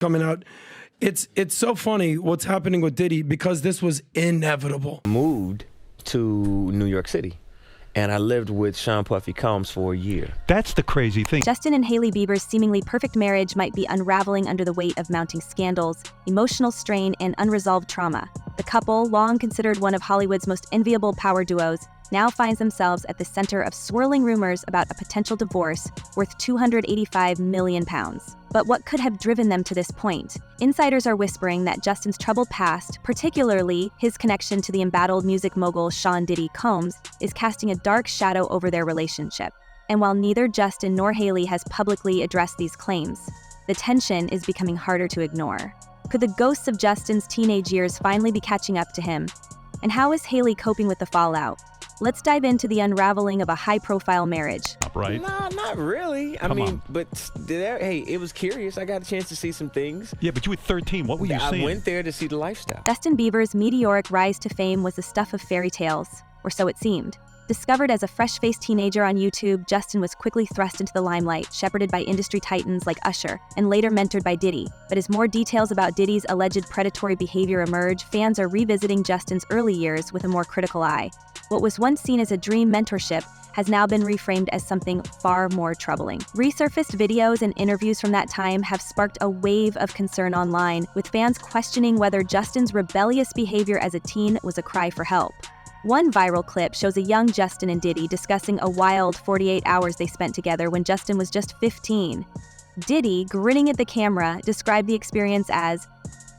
coming out. It's so funny what's happening with Diddy because this was inevitable. Moved to New York City, and I lived with Sean Puffy Combs for a year. That's the crazy thing. Justin and Hailey Bieber's seemingly perfect marriage might be unraveling under the weight of mounting scandals, emotional strain, and unresolved trauma. The couple, long considered one of Hollywood's most enviable power duos, now finds themselves at the center of swirling rumors about a potential divorce worth £285 million. But what could have driven them to this point? Insiders are whispering that Justin's troubled past, particularly his connection to the embattled music mogul Sean Diddy Combs, is casting a dark shadow over their relationship. And while neither Justin nor Hailey has publicly addressed these claims, the tension is becoming harder to ignore. Could the ghosts of Justin's teenage years finally be catching up to him? And how is Hailey coping with the fallout? Let's dive into the unraveling of a high-profile marriage. Right? No, not really. But hey, it was curious. I got a chance to see some things. Yeah, but you were 13. What were you seeing? I went there to see the lifestyle. Justin Bieber's meteoric rise to fame was the stuff of fairy tales, or so it seemed. Discovered as a fresh-faced teenager on YouTube, Justin was quickly thrust into the limelight, shepherded by industry titans like Usher, and later mentored by Diddy. But as more details about Diddy's alleged predatory behavior emerge, fans are revisiting Justin's early years with a more critical eye. What was once seen as a dream mentorship has now been reframed as something far more troubling. Resurfaced videos and interviews from that time have sparked a wave of concern online, with fans questioning whether Justin's rebellious behavior as a teen was a cry for help. One viral clip shows a young Justin and Diddy discussing a wild 48 hours they spent together when Justin was just 15. Diddy, grinning at the camera, described the experience as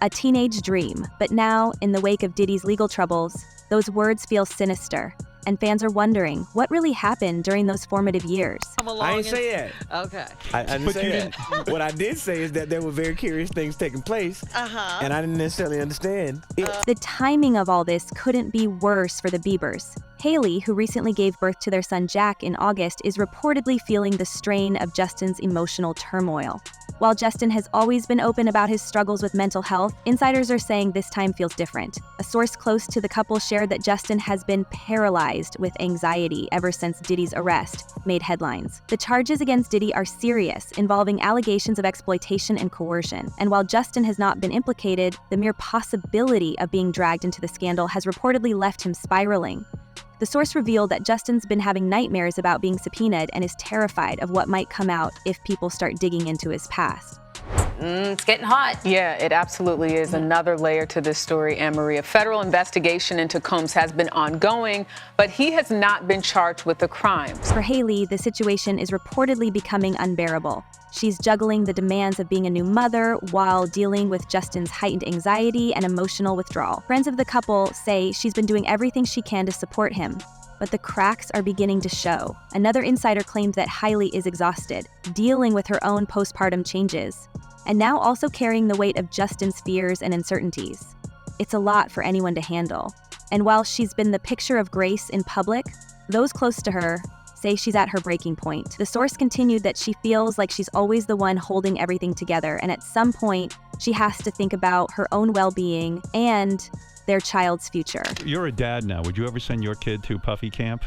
a teenage dream. But now, in the wake of Diddy's legal troubles, those words feel sinister, and fans are wondering what really happened during those formative years. I didn't say that. Okay. I didn't say that. What I did say is that there were very curious things taking place, and I didn't necessarily understand it. The timing of all this couldn't be worse for the Biebers. Hailey, who recently gave birth to their son Jack in August, is reportedly feeling the strain of Justin's emotional turmoil. While Justin has always been open about his struggles with mental health, insiders are saying this time feels different. A source close to the couple shared that Justin has been paralyzed with anxiety ever since Diddy's arrest made headlines. The charges against Diddy are serious, involving allegations of exploitation and coercion. And while Justin has not been implicated, the mere possibility of being dragged into the scandal has reportedly left him spiraling. The source revealed that Justin's been having nightmares about being subpoenaed and is terrified of what might come out if people start digging into his past. It's getting hot. Yeah, it absolutely is. Another layer to this story, Anne-Marie. A federal investigation into Combs has been ongoing, but he has not been charged with the crimes. For Hailey, the situation is reportedly becoming unbearable. She's juggling the demands of being a new mother while dealing with Justin's heightened anxiety and emotional withdrawal. Friends of the couple say she's been doing everything she can to support him, but the cracks are beginning to show. Another insider claimed that Hailey is exhausted, dealing with her own postpartum changes, and now also carrying the weight of Justin's fears and uncertainties. It's a lot for anyone to handle. And while she's been the picture of grace in public, those close to her say she's at her breaking point. The source continued that she feels like she's always the one holding everything together, and at some point, she has to think about her own well-being and their child's future. You're a dad now. Would you ever send your kid to Puffy camp?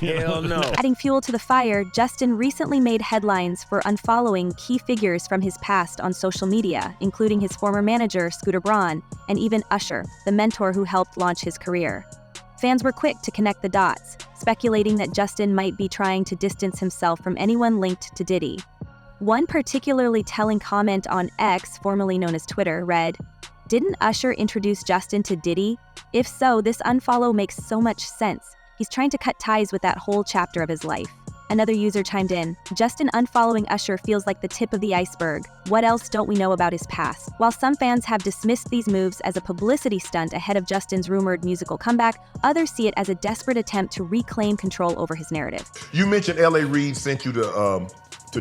Hell no. Adding fuel to the fire, Justin recently made headlines for unfollowing key figures from his past on social media, including his former manager, Scooter Braun, and even Usher, the mentor who helped launch his career. Fans were quick to connect the dots, speculating that Justin might be trying to distance himself from anyone linked to Diddy. One particularly telling comment on X, formerly known as Twitter, read, "Didn't Usher introduce Justin to Diddy? If so, this unfollow makes so much sense. He's trying to cut ties with that whole chapter of his life." Another user chimed in, "Justin unfollowing Usher feels like the tip of the iceberg. What else don't we know about his past?" While some fans have dismissed these moves as a publicity stunt ahead of Justin's rumored musical comeback, others see it as a desperate attempt to reclaim control over his narrative. You mentioned L.A. Reid sent you to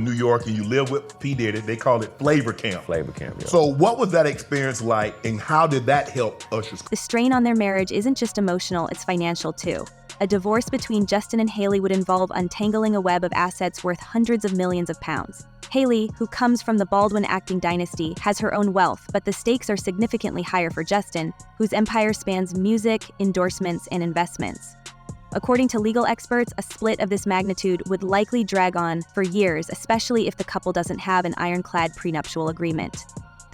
New York and you live with P. Diddy. They call it Flavor Camp. Flavor camp, yeah. So what was that experience like and how did that help Usher's? The strain on their marriage isn't just emotional, it's financial too. A divorce between Justin and Hailey would involve untangling a web of assets worth hundreds of millions of pounds. Hailey, who comes from the Baldwin acting dynasty, has her own wealth, but the stakes are significantly higher for Justin, whose empire spans music, endorsements, and investments. According to legal experts, a split of this magnitude would likely drag on for years, especially if the couple doesn't have an ironclad prenuptial agreement.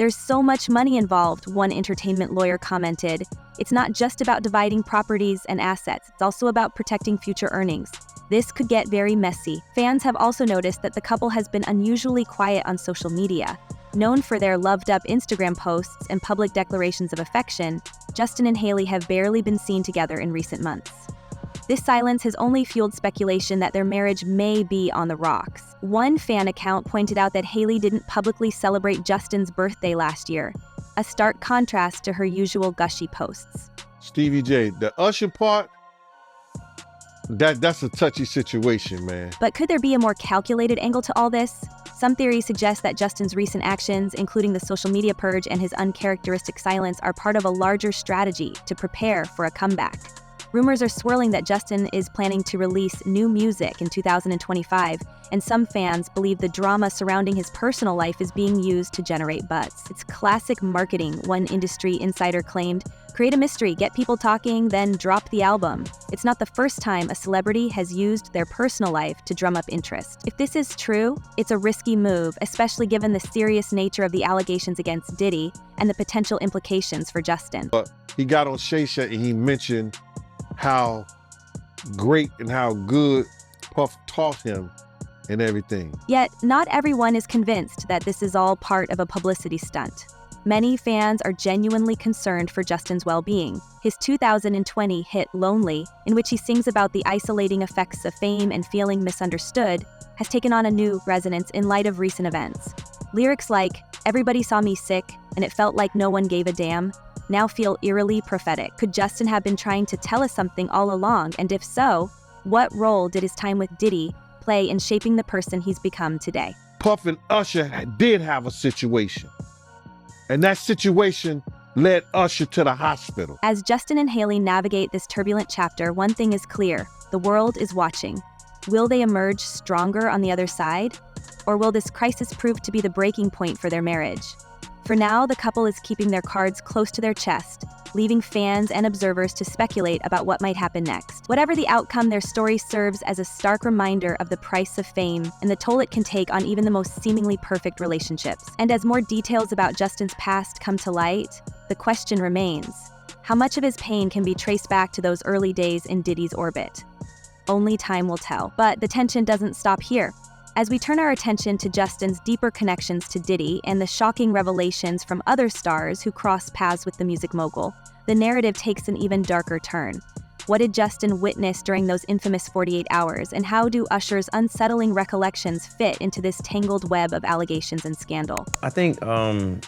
There's so much money involved, one entertainment lawyer commented. It's not just about dividing properties and assets, it's also about protecting future earnings. This could get very messy. Fans have also noticed that the couple has been unusually quiet on social media. Known for their loved-up Instagram posts and public declarations of affection, Justin and Hailey have barely been seen together in recent months. This silence has only fueled speculation that their marriage may be on the rocks. One fan account pointed out that Hailey didn't publicly celebrate Justin's birthday last year, a stark contrast to her usual gushy posts. Stevie J, the Usher part, that's a touchy situation, man. But could there be a more calculated angle to all this? Some theories suggest that Justin's recent actions, including the social media purge and his uncharacteristic silence, are part of a larger strategy to prepare for a comeback. Rumors are swirling that Justin is planning to release new music in 2025, and some fans believe the drama surrounding his personal life is being used to generate buzz. It's classic marketing, one industry insider claimed. Create a mystery, get people talking, then drop the album. It's not the first time a celebrity has used their personal life to drum up interest. If this is true, it's a risky move, especially given the serious nature of the allegations against Diddy and the potential implications for Justin. But he got on Shay Shay and he mentioned how great and how good Puff taught him and everything. Yet, not everyone is convinced that this is all part of a publicity stunt. Many fans are genuinely concerned for Justin's well-being. His 2020 hit Lonely, in which he sings about the isolating effects of fame and feeling misunderstood, has taken on a new resonance in light of recent events. Lyrics like, "Everybody saw me sick, and it felt like no one gave a damn," now feel eerily prophetic. Could Justin have been trying to tell us something all along? And if so, what role did his time with Diddy play in shaping the person he's become today? Puff and Usher did have a situation. And that situation led Usher to the hospital. As Justin and Hailey navigate this turbulent chapter, one thing is clear: the world is watching. Will they emerge stronger on the other side? Or will this crisis prove to be the breaking point for their marriage? For now, the couple is keeping their cards close to their chest, leaving fans and observers to speculate about what might happen next. Whatever the outcome, their story serves as a stark reminder of the price of fame and the toll it can take on even the most seemingly perfect relationships. And as more details about Justin's past come to light, the question remains: how much of his pain can be traced back to those early days in Diddy's orbit? Only time will tell. But the tension doesn't stop here. As we turn our attention to Justin's deeper connections to Diddy and the shocking revelations from other stars who cross paths with the music mogul, the narrative takes an even darker turn. What did Justin witness during those infamous 48 hours, and how do Usher's unsettling recollections fit into this tangled web of allegations and scandal? I think, I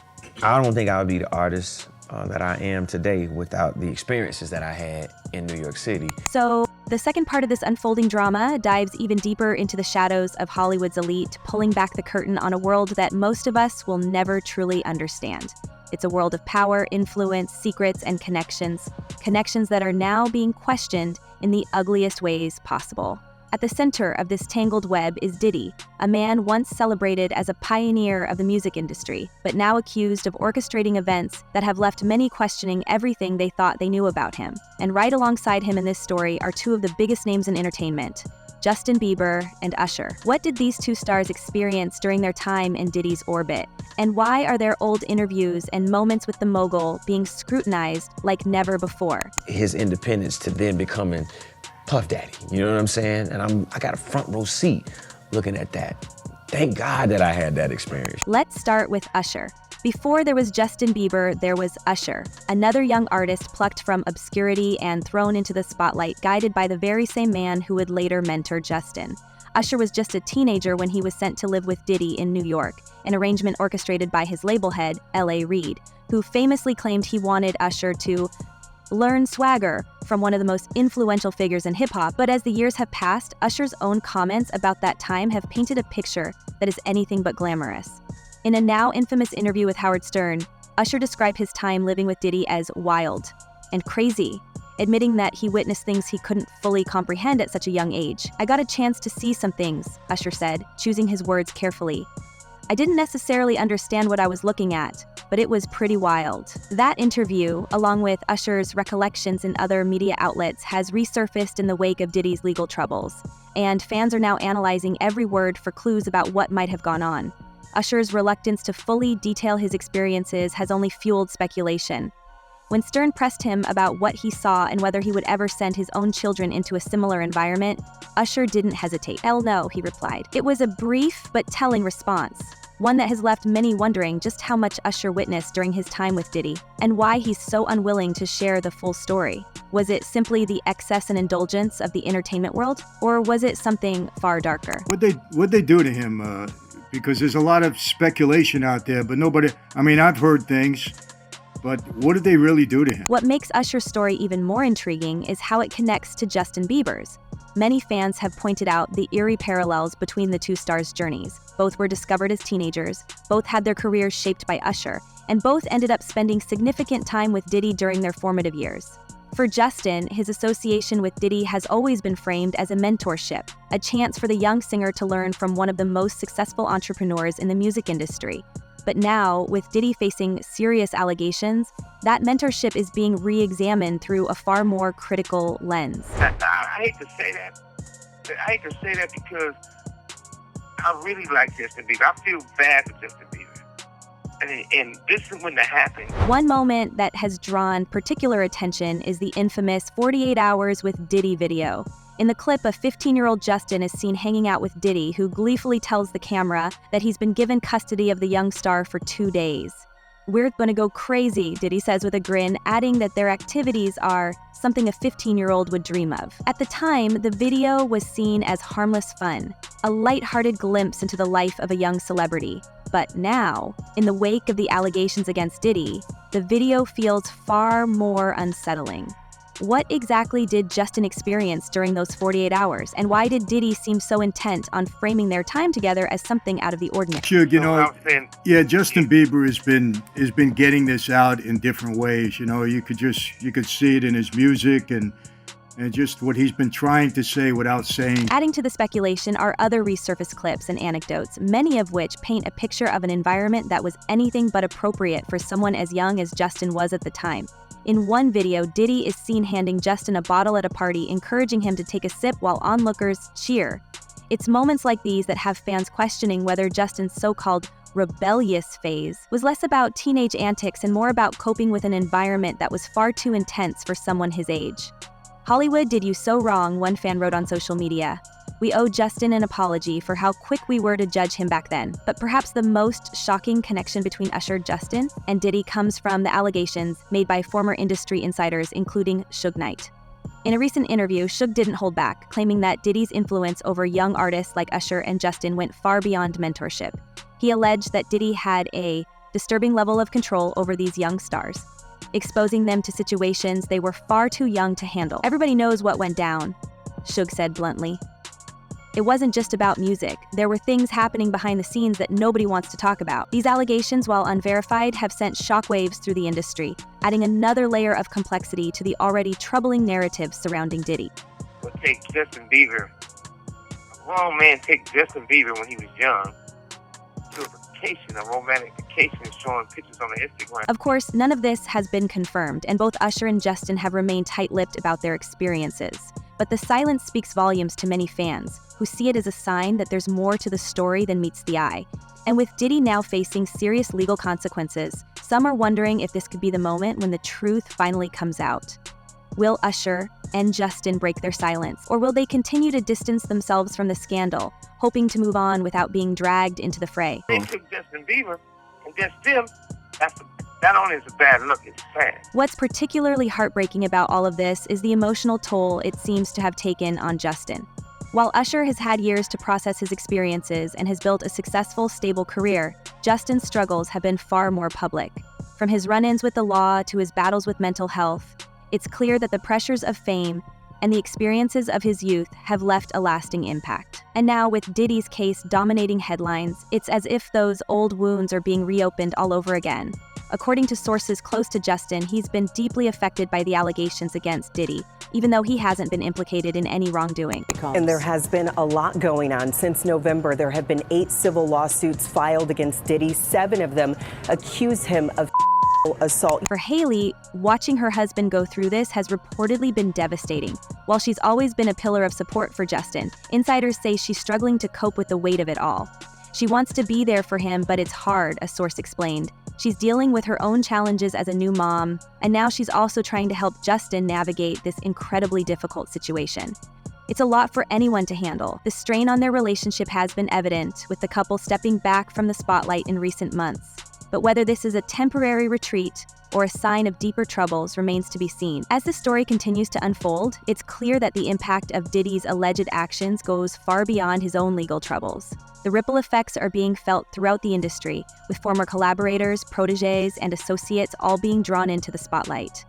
don't think I would be the artist that I am today without the experiences that I had in New York City. So, the second part of this unfolding drama dives even deeper into the shadows of Hollywood's elite, pulling back the curtain on a world that most of us will never truly understand. It's a world of power, influence, secrets, and connections that are now being questioned in the ugliest ways possible. At the center of this tangled web is Diddy, a man once celebrated as a pioneer of the music industry, but now accused of orchestrating events that have left many questioning everything they thought they knew about him. And right alongside him in this story are two of the biggest names in entertainment, Justin Bieber and Usher. What did these two stars experience during their time in Diddy's orbit? And why are their old interviews and moments with the mogul being scrutinized like never before? His independence to then becoming Puff Daddy, you know what I'm saying? And I got a front row seat looking at that. Thank God that I had that experience. Let's start with Usher. Before there was Justin Bieber, there was Usher, another young artist plucked from obscurity and thrown into the spotlight, guided by the very same man who would later mentor Justin. Usher was just a teenager when he was sent to live with Diddy in New York, an arrangement orchestrated by his label head, L.A. Reid, who famously claimed he wanted Usher to learn swagger from one of the most influential figures in hip-hop. But as the years have passed, Usher's own comments about that time have painted a picture that is anything but glamorous. In a now infamous interview with Howard Stern, Usher described his time living with Diddy as wild and crazy, admitting that he witnessed things he couldn't fully comprehend at such a young age. "I got a chance to see some things," Usher said, choosing his words carefully. "I didn't necessarily understand what I was looking at, but it was pretty wild." That interview, along with Usher's recollections in other media outlets, has resurfaced in the wake of Diddy's legal troubles, and fans are now analyzing every word for clues about what might have gone on. Usher's reluctance to fully detail his experiences has only fueled speculation. When Stern pressed him about what he saw and whether he would ever send his own children into a similar environment, Usher didn't hesitate. "Hell no," he replied. It was a brief but telling response, one that has left many wondering just how much Usher witnessed during his time with Diddy, and why he's so unwilling to share the full story. Was it simply the excess and indulgence of the entertainment world, or was it something far darker? What'd they do to him? Because there's a lot of speculation out there, but nobody, I've heard things, but what did they really do to him? What makes Usher's story even more intriguing is how it connects to Justin Bieber's. Many fans have pointed out the eerie parallels between the two stars' journeys. Both were discovered as teenagers, both had their careers shaped by Usher, and both ended up spending significant time with Diddy during their formative years. For Justin, his association with Diddy has always been framed as a mentorship, a chance for the young singer to learn from one of the most successful entrepreneurs in the music industry. But now, with Diddy facing serious allegations, that mentorship is being re-examined through a far more critical lens. I hate to say that. I hate to say that because I really like Justin Bieber. I feel bad for Justin Bieber. And this is when that happened. One moment that has drawn particular attention is the infamous 48 Hours with Diddy video. In the clip, a 15-year-old Justin is seen hanging out with Diddy, who gleefully tells the camera that he's been given custody of the young star for 2 days. "We're gonna go crazy," Diddy says with a grin, adding that their activities are something a 15-year-old would dream of. At the time, the video was seen as harmless fun, a lighthearted glimpse into the life of a young celebrity. But now, in the wake of the allegations against Diddy, the video feels far more unsettling. What exactly did Justin experience during those 48 hours, and why did Diddy seem so intent on framing their time together as something out of the ordinary? Sure, Justin Bieber has been getting this out in different ways. You could see it in his music and just what he's been trying to say without saying. Adding to the speculation are other resurfaced clips and anecdotes, many of which paint a picture of an environment that was anything but appropriate for someone as young as Justin was at the time. In one video, Diddy is seen handing Justin a bottle at a party, encouraging him to take a sip while onlookers cheer. It's moments like these that have fans questioning whether Justin's so-called rebellious phase was less about teenage antics and more about coping with an environment that was far too intense for someone his age. "Hollywood did you so wrong," one fan wrote on social media. "We owe Justin an apology for how quick we were to judge him back then." But perhaps the most shocking connection between Usher, Justin, and Diddy comes from the allegations made by former industry insiders, including Suge Knight. In a recent interview, Suge didn't hold back, claiming that Diddy's influence over young artists like Usher and Justin went far beyond mentorship. He alleged that Diddy had a disturbing level of control over these young stars, exposing them to situations they were far too young to handle. "Everybody knows what went down," Suge said bluntly. "It wasn't just about music. There were things happening behind the scenes that nobody wants to talk about." These allegations, while unverified, have sent shockwaves through the industry, adding another layer of complexity to the already troubling narrative surrounding Diddy. Well, take Justin Bieber. A grown man take Justin Bieber when he was young to a vacation, a romantic vacation, showing pictures on the Instagram. Of course, none of this has been confirmed, and both Usher and Justin have remained tight-lipped about their experiences. But the silence speaks volumes to many fans, who see it as a sign that there's more to the story than meets the eye. And with Diddy now facing serious legal consequences, some are wondering if this could be the moment when the truth finally comes out. Will Usher and Justin break their silence, or will they continue to distance themselves from the scandal, hoping to move on without being dragged into the fray? They took Justin Bieber and just them. That only is a bad look, it's sad. What's particularly heartbreaking about all of this is the emotional toll it seems to have taken on Justin. While Usher has had years to process his experiences and has built a successful, stable career, Justin's struggles have been far more public. From his run-ins with the law to his battles with mental health, it's clear that the pressures of fame and the experiences of his youth have left a lasting impact. And now, with Diddy's case dominating headlines, it's as if those old wounds are being reopened all over again. According to sources close to Justin, he's been deeply affected by the allegations against Diddy, even though he hasn't been implicated in any wrongdoing. And there has been a lot going on. Since November, there have been 8 civil lawsuits filed against Diddy. 7 of them accuse him of assault. For Hailey, watching her husband go through this has reportedly been devastating. While she's always been a pillar of support for Justin, insiders say she's struggling to cope with the weight of it all. She wants to be there for him, but it's hard, a source explained. She's dealing with her own challenges as a new mom, and now she's also trying to help Justin navigate this incredibly difficult situation. It's a lot for anyone to handle. The strain on their relationship has been evident, with the couple stepping back from the spotlight in recent months. But whether this is a temporary retreat or a sign of deeper troubles remains to be seen. As the story continues to unfold, it's clear that the impact of Diddy's alleged actions goes far beyond his own legal troubles. The ripple effects are being felt throughout the industry, with former collaborators, protégés, and associates all being drawn into the spotlight.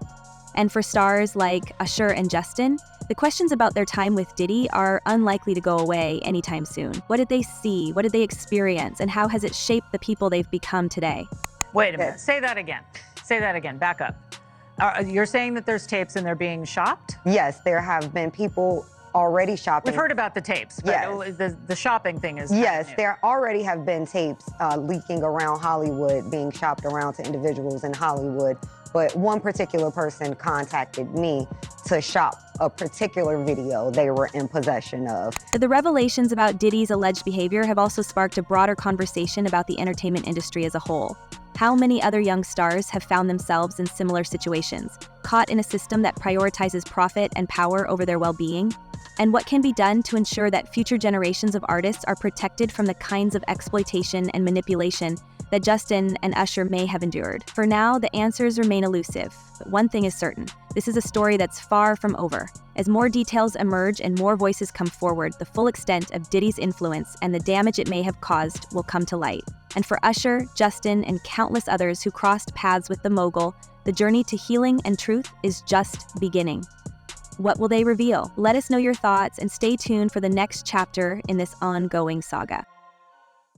And for stars like Usher and Justin, the questions about their time with Diddy are unlikely to go away anytime soon. What did they see? What did they experience? And how has it shaped the people they've become today? Wait a minute. Say that again. Say that again. Back up. You're saying that there's tapes and they're being shopped? Yes, there have been people already shopping. We've heard about the tapes, but yes. The shopping thing is yes, new. there already have been tapes leaking around Hollywood, being shopped around to individuals in Hollywood. But one particular person contacted me to shop a particular video they were in possession of. The revelations about Diddy's alleged behavior have also sparked a broader conversation about the entertainment industry as a whole. How many other young stars have found themselves in similar situations, caught in a system that prioritizes profit and power over their well-being? And what can be done to ensure that future generations of artists are protected from the kinds of exploitation and manipulation that Justin and Usher may have endured? For now, the answers remain elusive, but one thing is certain. This is a story that's far from over. As more details emerge and more voices come forward, the full extent of Diddy's influence and the damage it may have caused will come to light. And for Usher, Justin, and countless others who crossed paths with the mogul, the journey to healing and truth is just beginning. What will they reveal? Let us know your thoughts and stay tuned for the next chapter in this ongoing saga.